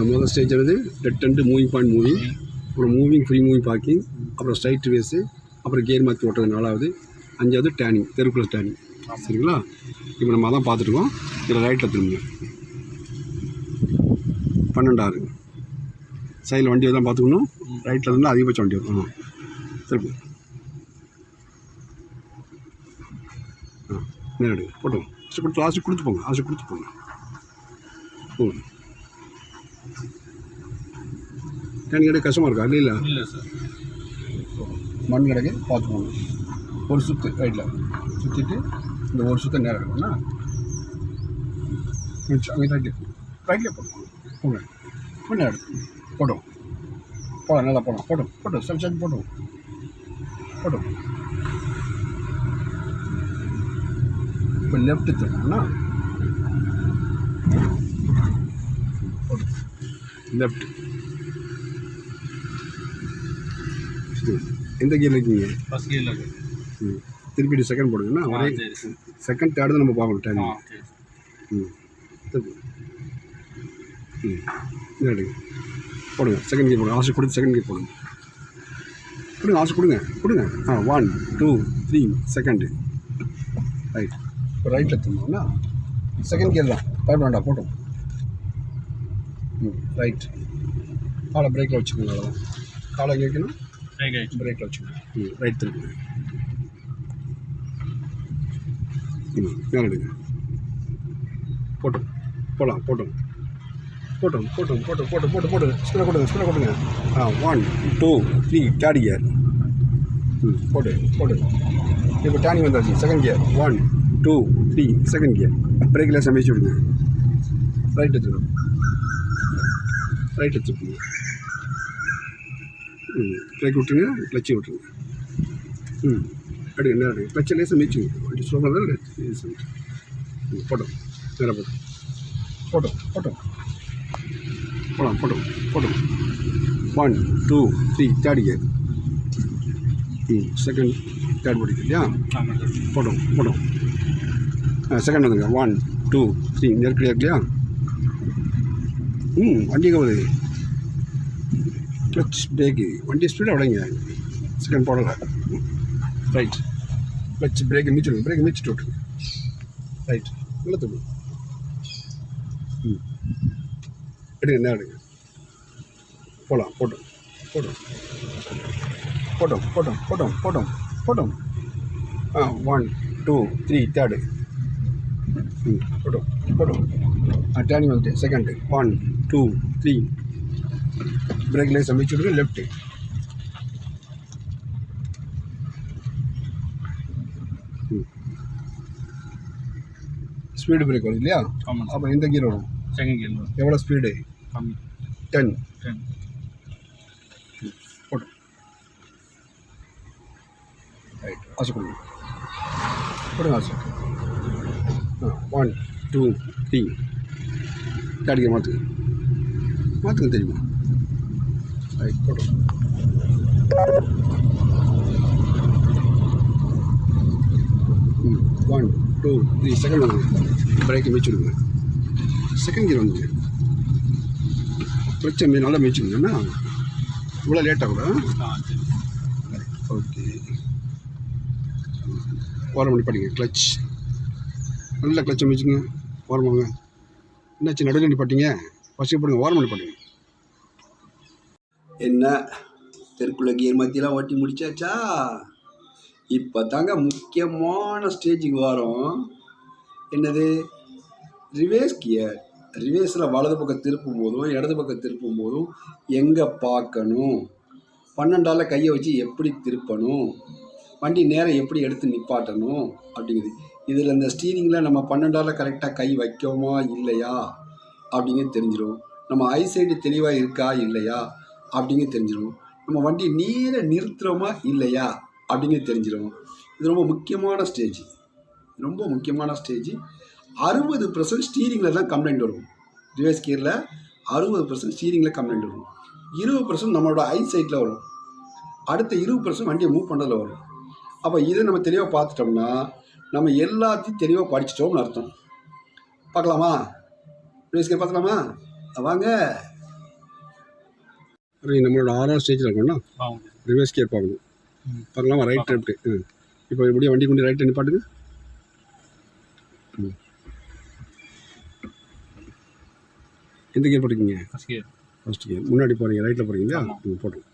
முதல் ஸ்டேஜ் வந்து dead and moving point moving, அப்புறம் மூவிங் ஃப்ரீ மூவிங் பார்க்கிங், அப்புறம் ஸ்ட்ரைட் ரிவர்ஸு, அப்புறம் கியர் மாற்றி ஓட்டுறது 4ஆவது. 5ஆவது டேர்னிங், தெருக்குள்ளே டேர்னிங். சரிங்களா? இப்போ நம்ம அதான் பார்த்துருக்கோம். இதில் ரைட்டில் திரும்புங்க. 12ஆவது சைடில் வண்டி தான் பார்த்துக்கணும். ரைட்டில் இருந்தால் அதிகபட்சம் வண்டி வரும். திரும்ப நேரடி போட்டோம். கொடுத்து ஆசை கொடுத்து போங்க, போங்க. டேன் கிடைக்க கஷ்டமாக இருக்கா? இல்லை சார். மண் கிடைக்க பார்த்துக்கோங்க. ஒரு சுற்று ரைட்டில் சுற்றிட்டு இந்த ஒரு சுற்று நேரம் எடுக்கணும்னா ரைட்டில் போங்க. முன்னே எடுத்து போட்டோம். நல்லா போட்டோம். சரி போட்டோம். இப்போ லெஃப்ட்டு திரும்பணும்னா லெஃப்ட். எந்த கியரில் இருக்கீங்க? ஃபர்ஸ்ட் கியரில் இருக்கு. திருப்பிட்டு செகண்ட் போடுங்கன்னா ஒரே செகண்ட் தேர்டு தான் நம்ம பார்க்கணும். டைம் எடுங்க, போடுங்க. செகண்ட் கியர் போடுங்க. ஆசை கொடுத்து செகண்ட் கியர் போடுங்க. ஆசை கொடுங்க. 1 2 3 செகண்டு ரைட். இப்போ ரைட்டில் திரும்பணும்னா செகண்ட் கியர் தான், தேர்ட் வேண்டாம் போட்டோம். ரைட். காலை பிரேக்கில் வச்சுக்கோங்க. அவ்வளோதான். காலை கேட்கணும், பிரேக்கில் வச்சுக்கோங்க. ரைட் திரும்புங்க. மேலே எடுங்க. போட்டோம். ஸ்பின்னை கொடுங்க. 1 2 3 தேர்ட் கியர். போட்டு இப்போ டேர்னிங் வந்தாச்சு. Second gear 1 2 3 second gear. பிரேக்கில் சமைச்சு விடுங்க. ரைட் எடுத்துக்கணும். பிரேக் விட்டுருங்க, கிளச்சி விட்டுருங்க. எடுங்க, நேரம் எடுங்க. கிளச்சில் லேசாக மிச்சுங்க. அப்படி சொல்கிறத போட்டோம். நேராக போட்டோம். போட்டோம். 1 2 3 தேர்ட் கியர். செகண்ட் தேர்ட் போட்டிருக்கு இல்லையா? போட்டோம். செகண்ட் வந்துங்க. 1 2 3 நெருக்கடியாக இல்லையா? வண்டி கவுது. கிளச் பிரேக்கு, வண்டி ஸ்பீடாக விடைங்க. செகண்ட் போடலை. ரைட் கிளச் பிரேக்கை மிச்சிடுங்க, பிரேக்கை மிச்சிட்டு விட்டுருங்க. ரைட், நல்லா தூக்கு. எடுங்க, என்ன எடுங்க. போகலாம், போட்டோம் போட்டோம் போட்டோம் போட்டோம் போட்டோம் போட்டோம் போட்டோம். 1 2 3 தேர்டு. போட்டோம் போட்டோம். டேர்னிங் வந்துட்டு செகண்டு. 1 2 3. பிரேக் லேஸ் அமைச்சு விடுங்க. லெஃப்ட்டு. ஸ்பீடு பிரேக் வரும் இல்லையா? ஆமாம். அப்போ எந்த கியர் வரும்? செகண்ட் கியர் வரும். எவ்வளோ ஸ்பீடு? கம்மி. 10. போட்டோம். ரைட், ஆசை கொடுங்க. போடுங்க ஆசை. 1 2 3. தேர்ட் கியர் மாற்றுங்க, மாற்றுங்க தெரியுமா? ரைட், போட்டோம். ஒன் 2 3 செகண்ட் வந்துங்க. பிரேக்கை மிச்சிடுங்க. செகண்ட் கியர் வந்துங்க. பிரச்சனை நல்லா மிச்சிடுங்கண்ணா. இவ்வளோ லேட்டாக கூட. ஓகே, ஓரம் பண்ணி படிங்க. கிளச் நல்லா கிளச்சை மிச்சுங்க. ஓரமாங்க. என்னாச்சு நடுவில் நிப்பாட்டிங்க? ஃபஸ்ட்டு போடுங்க, ஓரம் பண்ணி படிங்க. என்ன தெருக்குள்ள கியர் மத்தியெல்லாம் ஓட்டி முடிச்சாச்சா? இப்போ தாங்க முக்கியமான ஸ்டேஜுக்கு வரோம். என்னது? Reverse gear. ரிவேர்ஸில் வலது பக்கம் திருப்பும் போதும் இடது பக்கம் திருப்பும் போதும் எங்கே பார்க்கணும், 12ஆல் கையை வச்சு எப்படி திருப்பணும், வண்டி நேரம் எப்படி எடுத்து நிப்பாட்டணும் அப்படிங்குது. இதில் இந்த ஸ்டீரிங்கில் நம்ம 12ஆல் கரெக்டாக கை வைக்கோமா இல்லையா அப்படிங்கிறது தெரிஞ்சிடும். நம்ம ஐசைடு தெளிவாக இருக்கா இல்லையா அப்படிங்கிறது தெரிஞ்சிடும். நம்ம வண்டி நேர நிறுத்துகிறோமா இல்லையா அப்படிங்கிறது தெரிஞ்சிடும். இது ரொம்ப முக்கியமான ஸ்டேஜ், ரொம்ப முக்கியமான ஸ்டேஜ். 60% ஸ்டீரிங்கில் தான் கம்ப்ளைண்ட் வரும். ரிவர்ஸ் கியரில் 60% ஸ்டீரிங்கில் கம்ப்ளைண்ட் வரும். 20% நம்மளோட ஐசைட்டில் வரும். அடுத்த 20% வண்டியை மூவ் பண்ணுறதுல வரும். அப்போ இதை நம்ம தெளிவாக பார்த்துட்டோம்னா நம்ம எல்லாத்தையும் தெளிவாக படிச்சிட்டோம்னு அர்த்தம். பார்க்கலாமா? ரிவர்ஸ் கியர் பார்க்கலாமா? வாங்க. நம்மளோட 6வது ஸ்டேஜில் இருக்கோம்னா ரிவர்ஸ் கியர் பார்க்கணும். பார்க்கலாமா? Right left. இப்போ இப்படியே வண்டி கொண்டு ரைட்டில் நிப்பாட்டுங்க. எந்த கியர் போட்டுருக்கீங்க? First gear. முன்னாடி போகிறீங்க, ரைட்டில் போகிறீங்களா? போட்டோம்.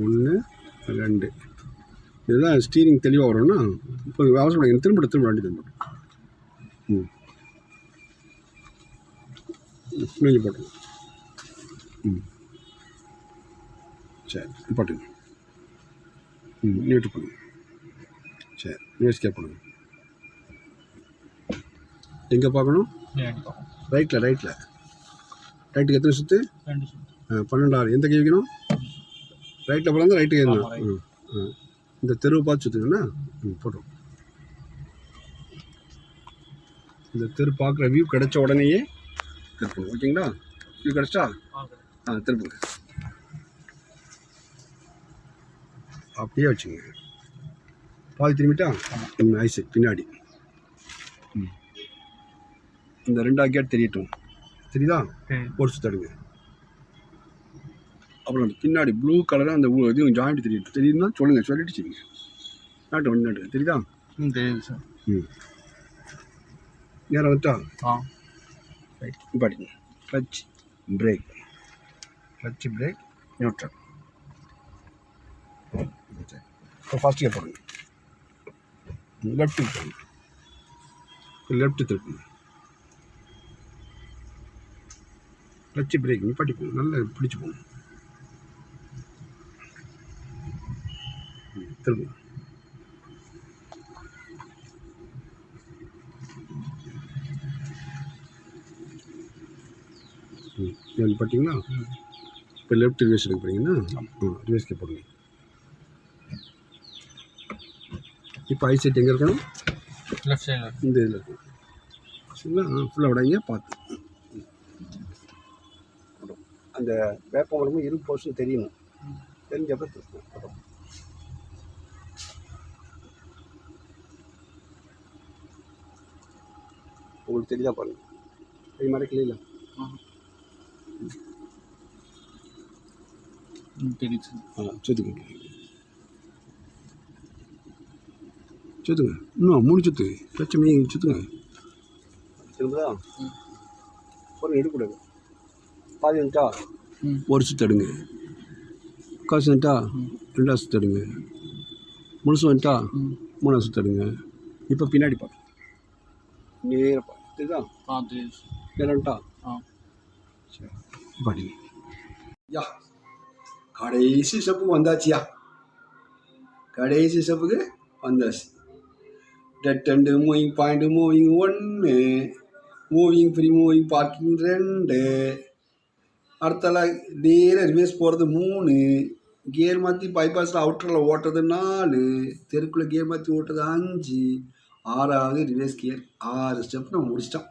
1 2. இதுதான் ஸ்டீரிங் தெளிவாக வரும்னா இப்போ அவசரம் திரும்ப வண்டி திரும்ப நீங்க போட்டுங்க. சரி, போட்டுங்க. நீட்டு பண்ணுங்க. சரி, ரிவர்ஸ் கேப் பண்ணுங்க. எங்கே பார்க்கணும்? ரைட்டில். ரைட்டுக்கு எத்தனை சுற்று? 12. எந்த கை வைக்கணும்? ரைட்டில் போகிறாங்க, ரைட்டுக்கு ஏறணும். இந்த தெருவை பார்த்து சுற்றுங்கன்னா போட்டோம். இந்த தெரு பார்க்குற வியூ கிடைச்ச உடனேயே திருப்பணும். ஓகேங்களா? வியூ கிடைச்சா திருப்புங்க. அப்படியே வச்சுங்க. பாதி திரும்பிட்டா ஐசு பின்னாடி. இந்த 2ஆவது கேட் தெரியட்டும். தெரியுதா? ஒரு சுத்தடுங்க. அப்புறம் அந்த பின்னாடி ப்ளூ கலராக அந்த இதுவும் ஜாயிண்ட் தெரியட்டும். தெரியுதுன்னா சொல்லுங்கள், சொல்லிட்டு செய்யுங்க. நாட்டு தெரியுதா? தெரியுது சார். நேரம் வந்துட்டா ரைட் பாட்டிங்க. Clutch brake, clutch brake, neutral. இப்போ ஃபஸ்ட் கியர் போடுங்க. லெஃப்ட்டுக்கு போடுங்க. லெஃப்ட்டு திருப்புங்க. கிளச் பிரேக் நிப்பாட்டி போங்க. நல்லா பிடிச்சி போங்க. திருப்புங்க. இது பார்த்தீங்கன்னா இப்போ லெஃப்ட் ரிவர்ஸ் எடுக்க போகிறீங்கன்னா ரிவர்ஸ்க்கு போடுங்க. இப்போ ஐ செட் எங்கே இருக்கணும்? லெஃப்ட் சைடில். இந்த இதில் இருக்கணும். சரிங்களா? ஃபுல்லாக விடாங்க, பார்த்து. அந்த வேப்பம் வரும்போது 20% தெரியணும். தெரிஞ்சப்போ திருப்பணும். உங்களுக்கு தெரியுதா பாருங்கள். கை மறைக்கல. தெரியுது. சுற்றிக்கிட்டு சுற்றுங்க, இன்னும் 3 சுற்று பிரச்சனை சுற்றுங்க. திரும்பதா ஒரு எடுக்கூடாது. பாதி வந்துட்டா ஒரு சுற்று எடுங்க, காசு வந்துட்டா 2 சுற்று எடுங்க, முழுசு வந்துட்டா 3 சுற்று எடுங்க. இப்போ பின்னாடி பா, நேராக பா, இதுதான் நேரம்ட்டா. சரி பாடி யா, கடைசி ஸ்டெப்புக்கு வந்தாச்சியா, கடைசி ஸ்டெப்புக்கு வந்தாச்சு. Dead and moving point moving 1, moving free moving parking 2, அடுத்தால நேராக ரிவேஸ் போகிறது 3, கியர் மாற்றி பைபாஸில் அவுட்டரில் ஓட்டுறது 4, தெருக்குள்ளே கியர் மாற்றி ஓட்டுறது 5, 6வது ரிவேஸ் கியர். 6 ஸ்டெப் நம்ம முடிச்சிட்டோம்.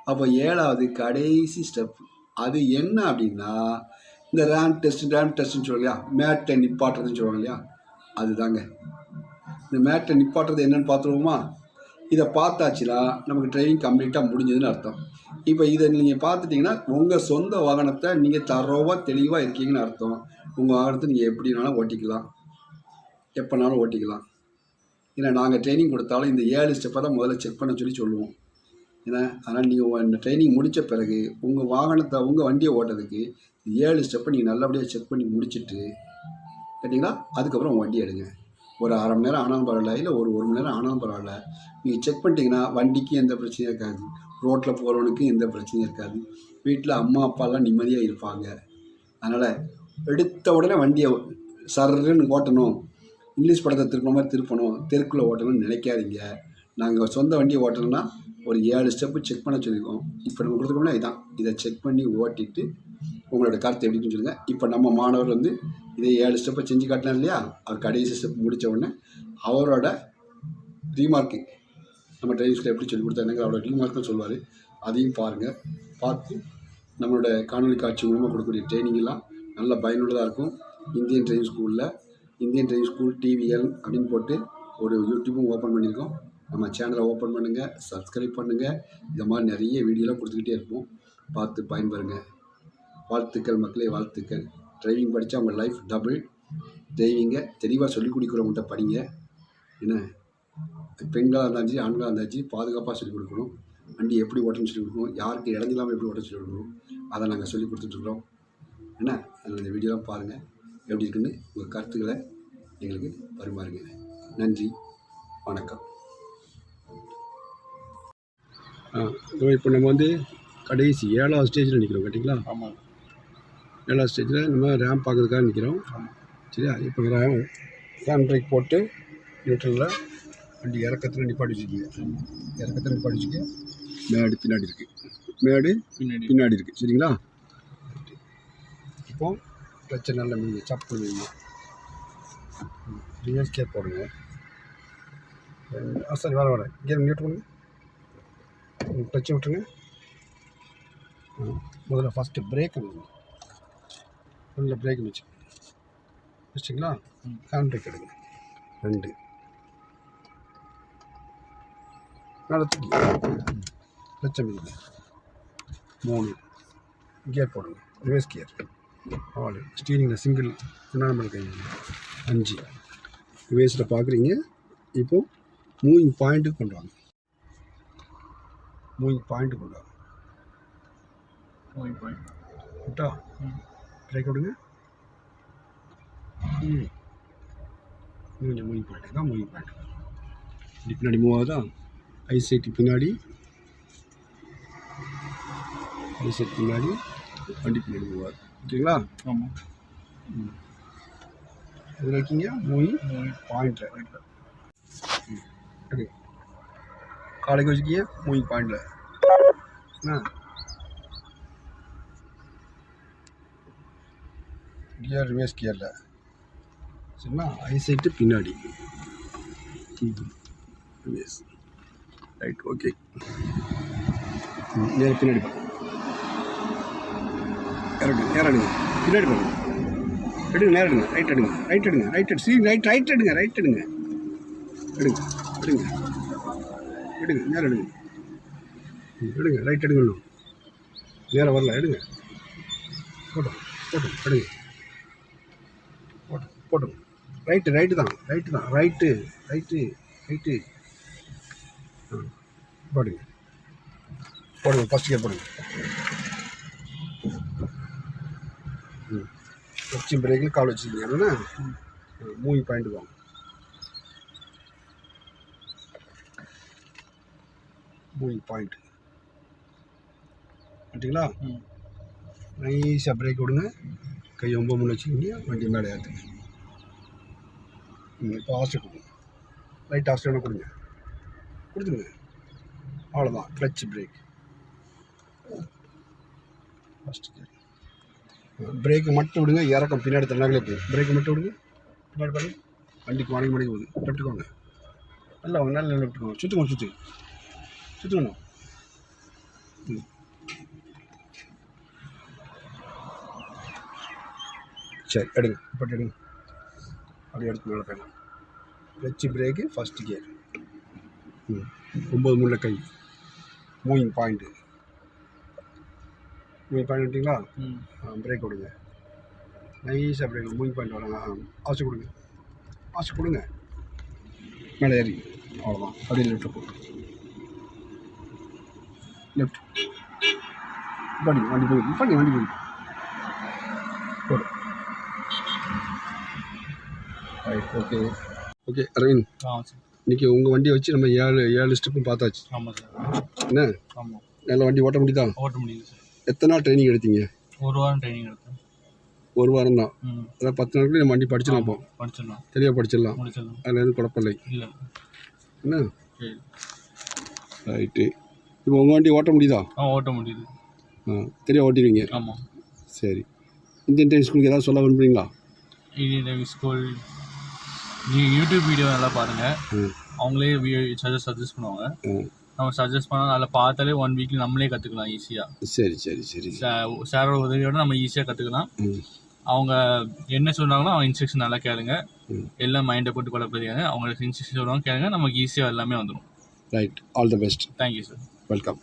அப்போ 7வது கடைசி ஸ்டெப் அது என்ன அப்படின்னா, இந்த ரேம் டெஸ்ட்டுன்னு சொல்லுவோம் இல்லையா, மேட்டை நிப்பாட்டுறதுன்னு சொல்லுவாங்க இல்லையா, அதுதாங்க. இந்த மேட்டை நிப்பாட்டுறது என்னென்னு பார்த்துருவோமா? இதை பார்த்தாச்சுன்னா நமக்கு ட்ரைவிங் கம்ப்ளீட்டாக முடிஞ்சதுன்னு அர்த்தம். இப்போ இதை நீங்கள் பார்த்துட்டிங்கன்னா உங்கள் சொந்த வாகனத்தை நீங்கள் தரோவாக தெளிவாக இருக்கீங்கன்னு அர்த்தம். உங்கள் வாகனத்தை நீங்கள் எப்படினாலும் ஓட்டிக்கலாம், எப்போனாலும் ஓட்டிக்கலாம். ஏன்னா நாங்கள் ட்ரைனிங் கொடுத்தாலும் இந்த 7 ஸ்டெப்பை தான் முதல்ல செக் பண்ண சொல்லுவோம். ஏன்னா அதனால் நீங்கள் இந்த ட்ரைனிங் முடித்த பிறகு உங்கள் வாகனத்தை, உங்கள் வண்டியை ஓட்டுறதுக்கு 7 ஸ்டெப்பை நீங்கள் நல்லபடியாக செக் பண்ணி முடிச்சுட்டு கேட்டிங்களா, அதுக்கப்புறம் உங்கள் வண்டி எடுங்க. ஒரு அரை மணி நேரம் ஆனாலும் பரவாயில்ல, இல்லை ஒரு மணி நேரம் ஆனாலும் பரவாயில்ல. நீங்கள் செக் பண்ணிட்டீங்கன்னா வண்டிக்கும் எந்த பிரச்சனையும் இருக்காது, ரோட்டில் போகிறவனுக்கும் எந்த பிரச்சனையும் இருக்காது, வீட்டில் அம்மா அப்பாலாம் நிம்மதியாக இருப்பாங்க. அதனால் எடுத்த உடனே வண்டியை சர்ன்னு ஓட்டணும், இங்கிலீஷ் படத்தை திருப்பின மாதிரி திருப்பணும், தெருக்குள்ளே ஓட்டணும்னு நினைக்காதீங்க. நாங்கள் சொந்த வண்டியை ஓட்டணும்னா ஒரு 7 ஸ்டெப்பு செக் பண்ண சொல்லியிருக்கோம். இப்போ நம்ம கொடுத்துருக்கோம்னா இதான், இதை செக் பண்ணி ஓட்டிட்டு உங்களோட கருத்தை எப்படின்னு சொல்லுங்கள். இப்போ நம்ம மாணவர் வந்து இதே 7 ஸ்டெப்பை செஞ்சு காட்டினார் இல்லையா, அவர் கடைசி ஸ்டெப் முடித்த உடனே அவரோட ரீமார்க்கு நம்ம டிரைவிங் ஸ்கூலில் எப்படி சொல்லி கொடுத்தாங்க அவரோட ரீமார்க்கும் சொல்லுவார். அதையும் பாருங்கள். பார்த்து நம்மளோட காணொலி காட்சி மூலமாக கொடுக்கக்கூடிய ட்ரைனிங்கெல்லாம் நல்ல பயனுள்ளதாக இருக்கும். இந்தியன் டிரைவிங் ஸ்கூல் டிவிஎல் அப்படின்னு போட்டு ஒரு யூடியூப்பும் ஓப்பன் பண்ணியிருக்கோம். நம்ம சேனலை ஓப்பன் பண்ணுங்கள், சப்ஸ்கிரைப் பண்ணுங்கள். இந்த மாதிரி நிறைய வீடியோலாம் கொடுத்துக்கிட்டே இருப்போம், பார்த்து பயன்பெறுங்க. வாழ்த்துக்கள் மக்களே, வாழ்த்துக்கள். டிரைவிங் படித்தா உங்கள் லைஃப் டபுள். டிரைவிங்கை தெளிவாக சொல்லிக் கொடுக்குறவங்கள்ட்ட படிங்க. என்ன, பெண்களாக இருந்தாலும் சரி ஆண்களாக இருந்தாலும் சரி பாதுகாப்பாக சொல்லிக் கொடுக்கணும். வண்டி எப்படி ஓட்டணும்னு சொல்லிக் கொடுக்கணும், யாருக்கு இடைஞ்சலாமல் எப்படி ஓட்ட சொல்லிக் கொடுக்கணும், அதை நாங்கள் சொல்லிக் கொடுத்துட்ருக்குறோம். என்ன, அதில் இந்த வீடியோலாம் பாருங்கள், எப்படி இருக்குன்னு உங்கள் கருத்துக்களை எங்களுக்கு பரிமாறுங்க. நன்றி, வணக்கம். இப்போ நம்ம வந்து கடைசி 7வது ஸ்டேஜில் நிற்கிறோம் கேட்டிங்களா? ஆமாம். 7வது ஸ்டேஜில் நம்ம ரேம்ப் பார்க்கறதுக்காக நிற்கிறோம். சரியா? இப்போ ரேம் பிரேக் போட்டு நியூட்ரலில் வண்டி இறக்கத்தில் நிப்பாட்டி வச்சுக்கிங்க. இறக்கத்தில் நிப்பாட்டி வச்சுக்க. மேடு பின்னாடி இருக்குது, மேடு பின்னாடி இருக்குது. சரிங்களா? இப்போது கிளச்சை நல்லா மீங்க சப் பண்ணுவீங்க. ரிவர்ஸ் கியர் போடுங்க. சரி, வர கியர் நியூட்ரல் பண்ணுங்க. கிளச்சை விட்டுருங்க. முதல்ல ஃபஸ்ட்டு பிரேக் பண்ணுங்க. முதல்ல பிரேக் வச்சுங்களா? ஹேண்ட் பிரேக் எடுங்க. 2 மேலே தூக்கி கிளச்சை மீங்க. 3 கியர் போடுங்க, ரிவர்ஸ் கியர். 4 ஸ்டீரிங்கில் சிங்கிள் நம்பர் கை. 5 ரிவர்ஸில் பார்க்குறீங்க. இப்போது மூவிங் பாயிண்ட்டுக்கு கொண்டு வாங்க. மூவிங் பாயிண்ட்டு கொண்டு வாங்க. விட்டா பிரேக் விடுங்க. கொஞ்சம் மூவிங் பாயிண்ட் தான். மூவிங் பாயிண்ட் இப்படி பின்னாடி மூவ் ஆகுதா? ஐசைட்டு பின்னாடி, ஐசைட் பின்னாடி, வண்டி பின்னாடி மூவ் ஆகுது. ஓகேங்களா? ஆமாம். இதில் இருக்கீங்க மூவிங் பாயிண்டில். ஓகே, காலைக்கு வச்சுக்கிங்க மூவிங் பாயிண்டில். கியர் ரிவர்ஸ் கியரில். சரிங்களா? ஐசைட்டு பின்னாடி, ரிவர்ஸ் ரைட். ஓகே, நேரம் பின்னாடி பாருங்க. நேரம் பின்னாடி பாருங்க. எடுங்க, நேரம் எடுங்க. ரைட் எடுங்க, ரைட் எடுங்க, ரைட் எடு. ரைட் எடுங்க, ரைட் எடுங்க. எடுங்க எடுங்க எடுங்க, நேரம் எடுங்க. எடுங்க, ரைட் எடுங்கணும். நேரம் வரல, எடுங்க. போட்டோம் எடுங்க. போட்டோம் ரைட்டு தான். Right right. போடுங்க போடுங்க, ஃபஸ்ட் கியர் போடுங்க. கிளட்ச் பிரேக்கில் கால் வச்சுருக்கீங்க அப்படின்னா மூவிங் பாயிண்ட் வாங்க. மூவிங் பாயிண்ட் பண்ணிட்டீங்களா? நைஸாக பிரேக் விடுங்க. கை 9 முன்னு வச்சுக்கிங்க. வண்டி மேலே ஏற்றுங்க. இப்போ ஆஸ்டர் கொடுங்க. லைட் ஆஸ்டர் வேணால் கொடுங்க. கொடுத்துருங்க. அவ்வளோதான். Clutch brake. First gear. Brake மட்டும் விடுங்க. இறக்கம் பின்னாடி தள்ளாங்களே போகும். பிரேக்கு மட்டும் விடுங்க. பின்னாடி பாருங்க. வண்டிக்கு மடங்கி மடங்கி போகுது. லெஃப்ட்டுக்கோங்க. நல்லா வாங்க. நல்லா லெஃப்ட்டுக்கோங்க. சுற்றுக்கோங்க. சுற்றுக்கணும். சரி, எடுங்க. இப்படி எடுங்க. அப்படியே எடுத்து மேலே போயிடலாம். Clutch brake first gear. 9 முன்ன கை. Moving point. மூவிங் பாயிண்ட் விட்டிங்களா? பிரேக் விடுங்க. நைஸாக பிரேக். மூவிங் பாயிண்ட் வராங்க. ஆசை கொடுங்க. ஆசை கொடுங்க. மேலே ஏறி. அவ்வளோதான். அப்படியே லெஃப்ட்டு போட்டு லெஃப்ட் பண்ணி வண்டி போய் போடு. ரைட். Okay Aravind, sir. இன்றைக்கி உங்கள் வண்டியை வச்சு நம்ம 7 ஸ்டெப்பும் பார்த்தாச்சு. ஆமாம் சார். என்ன ஆமாம், நல்ல வண்டி ஓட்ட முடியுதா? ஓட்ட முடியுது சார். எத்தனை நாள் ட்ரைனிங் எடுத்தீங்க? 1 வாரம் ட்ரைனிங் எடுத்தேன். 1 வாரம் தான். அதான் 10 நாளுக்குள்ளே நம்ம வண்டி படிச்சிடலாம். அப்போ படிச்சிடலாம், தெளிவாக படிச்சிடலாம். முடிச்சிடலாம். அதில் எதுவும் குழப்பம் இல்லை. என்ன? சரி. ரைட்டு. இப்போ உங்கள் வண்டி ஓட்ட முடியுதா? ஓட்ட முடியுது. தெளிவாக ஓட்டிடுவீங்க. ஆமாம். சரி. இந்தியன் டைம் ஸ்கூலுக்கு ஏதாவது சொல்ல விரும்புறீங்களா? இந்தியன் ஸ்கூல் நீங்கள் யூடியூப் வீடியோ நல்லா பாருங்கள். அவங்களே சஜஸ்ட் பண்ணுவாங்க. நம்ம சஜஸ்ட் பண்ணால் அதில் பார்த்தாலே 1 வீக்கில் நம்மளே கற்றுக்கலாம் ஈஸியாக. சரி. சாரோட உதவியோட நம்ம ஈஸியாக கற்றுக்கலாம். அவங்க என்ன சொன்னாங்களோ அவங்க இன்ஸ்ட்ரக்ஷன் நல்லா கேளுங்க. எல்லாம் மைண்டை போட்டு குழப்பதியாங்க. அவங்க இன்ஸ்ட்ரக்ஷன் சொல்லுவாங்க கேளுங்க. நமக்கு ஈஸியாக எல்லாமே வந்துடும். Right. All the best. Thank you sir. Welcome.